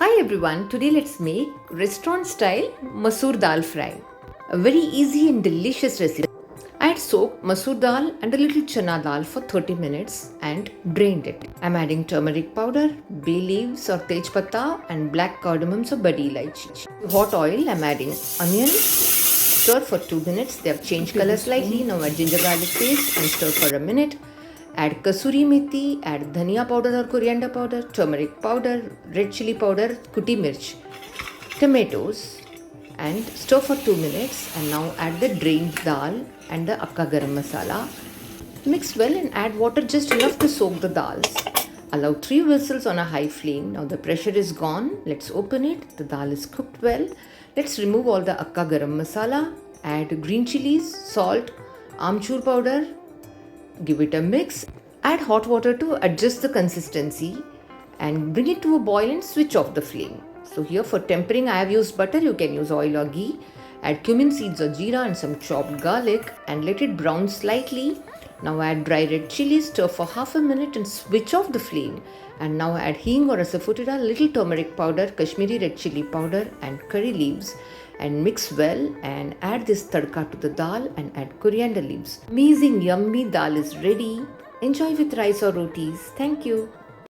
Hi everyone, today let's make restaurant style Masoor dal fry. A very easy and delicious recipe. I had soaked Masoor dal and a little chana dal for 30 minutes and drained it. I'm adding turmeric powder, bay leaves or tej patta and black cardamoms or badi ilaichi. To hot oil, I'm adding onion, stir for 2 minutes. They have changed color slightly. Now add ginger garlic paste and stir for a minute. Add Kasuri methi, add dhania powder or coriander powder, turmeric powder, red chilli powder, kuti mirch, tomatoes and stir for 2 minutes and now add the drained dal and the garam masala. Mix well and add water just enough to soak the dals. Allow 3 whistles on a high flame. Now the pressure is gone. Let's open it. The dal is cooked well. Let's remove all the garam masala. Add green chillies, salt, amchur powder. Give it a mix. Add hot water to adjust the consistency and bring it to a boil and switch off the flame. So here for tempering I have used butter. You can use oil or ghee. Add cumin seeds or jeera and some chopped garlic and let it brown slightly. Now add dry red chillies, stir for half a minute and switch off the flame. And now add hing or asafoetida, little turmeric powder, Kashmiri red chilli powder and curry leaves and mix well and add this tadka to the dal and add coriander leaves. Amazing yummy dal is ready. Enjoy with rice or rotis. Thank you.